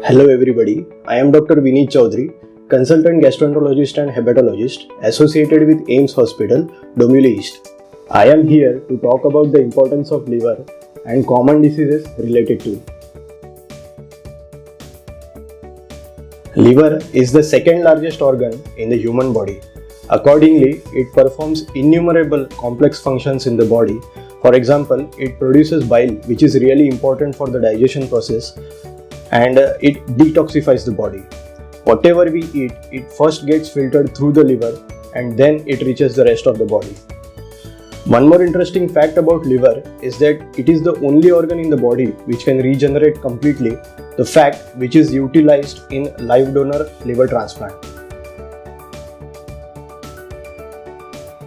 Hello everybody, I am Dr. Vineet Chaudhary, consultant gastroenterologist and hepatologist associated with AIIMS Hospital, Dombivli East. I am here to talk about the importance of liver and common diseases related to it. Liver is the second largest organ in the human body. Accordingly, it performs innumerable complex functions in the body. For example, it produces bile, which is really important for the digestion process, and it detoxifies the body. Whatever we eat, it first gets filtered through the liver and then it reaches the rest of the body. One more interesting fact about liver is that it is the only organ in the body which can regenerate completely, the fact which is utilized in live donor liver transplant.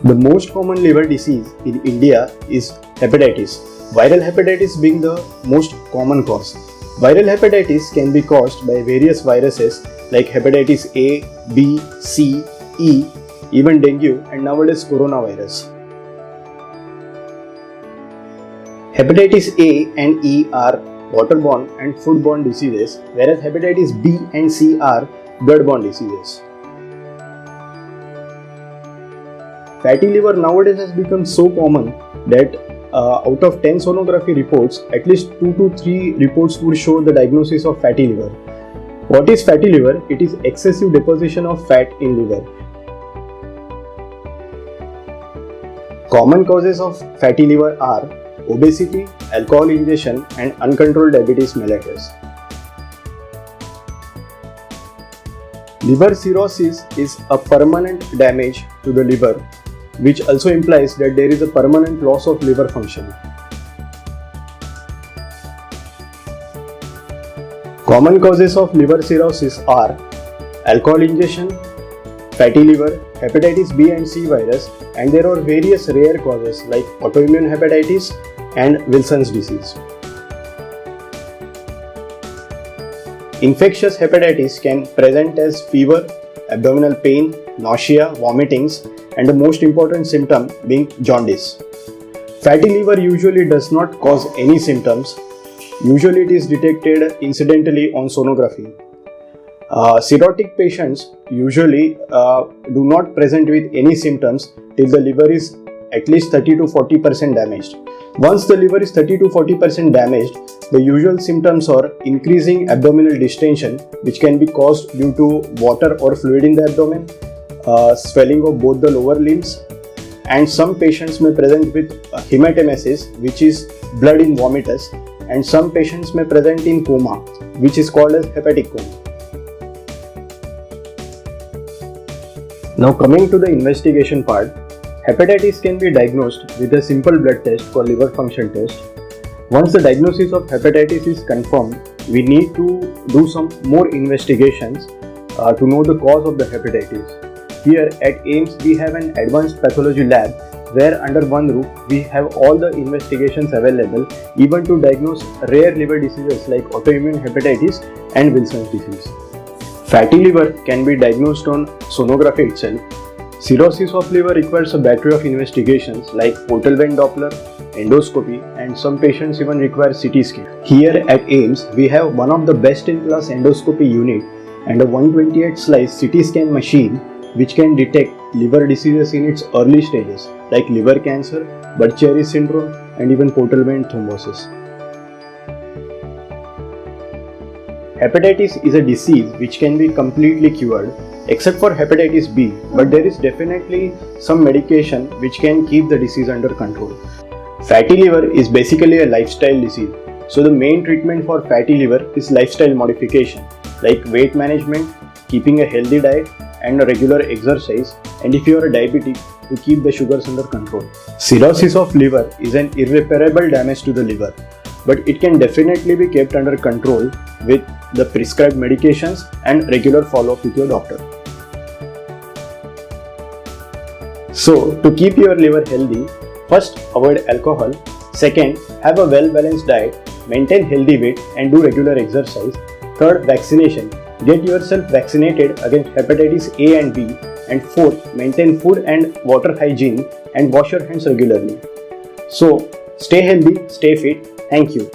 The most common liver disease in India is hepatitis, viral hepatitis being the most common cause. Viral hepatitis can be caused by various viruses like hepatitis A, B, C, E, even dengue, and nowadays coronavirus. Hepatitis A and E are waterborne and foodborne diseases, whereas hepatitis B and C are bloodborne diseases. Fatty liver nowadays has become so common that out of 10 sonography reports, at least 2 to 3 reports would show the diagnosis of fatty liver. What is fatty liver? It is excessive deposition of fat in liver. Common causes of fatty liver are obesity, alcohol ingestion, and uncontrolled diabetes mellitus. Liver cirrhosis is a permanent damage to the liver, which also implies that there is a permanent loss of liver function. Common causes of liver cirrhosis are alcohol ingestion, fatty liver, hepatitis B and C virus, and there are various rare causes like autoimmune hepatitis and Wilson's disease. Infectious hepatitis can present as fever, abdominal pain, nausea, vomitings, and the most important symptom being jaundice. Fatty liver usually does not cause any symptoms. Usually it is detected incidentally on sonography. Cirrhotic patients usually do not present with any symptoms till the liver is at least 30 to 40% damaged. Once the liver is 30 to 40% damaged, the usual symptoms are increasing abdominal distension, which can be caused due to water or fluid in the abdomen, swelling of both the lower limbs, and some patients may present with hematemesis, which is blood in vomitus, and some patients may present in coma, which is called as hepatic coma. Now coming to the investigation part, hepatitis can be diagnosed with a simple blood test called liver function test. Once the diagnosis of hepatitis is confirmed, we need to do some more investigations to know the cause of the hepatitis. Here at AIIMS, we have an advanced pathology lab where under one roof we have all the investigations available, even to diagnose rare liver diseases like autoimmune hepatitis and Wilson's disease. Fatty liver can be diagnosed on sonography itself. Cirrhosis of liver requires a battery of investigations like portal vein Doppler, endoscopy, and some patients even require CT scan. Here at AIIMS, we have one of the best in class endoscopy unit and a 128 slice CT scan machine which can detect liver diseases in its early stages like liver cancer, Budd-Chiari syndrome, and even portal vein thrombosis. Hepatitis is a disease which can be completely cured except for hepatitis B, but there is definitely some medication which can keep the disease under control. Fatty liver is basically a lifestyle disease, so the main treatment for fatty liver is lifestyle modification like weight management, keeping a healthy diet, and a regular exercise, and if you are a diabetic, to keep the sugars under control. Cirrhosis of liver is an irreparable damage to the liver, but it can definitely be kept under control with the prescribed medications and regular follow-up with your doctor. So, to keep your liver healthy, first avoid alcohol, second have a well-balanced diet, maintain healthy weight and do regular exercise, third vaccination. Get yourself vaccinated against hepatitis A and B, and fourth, maintain food and water hygiene and wash your hands regularly. So, stay healthy, stay fit. Thank you.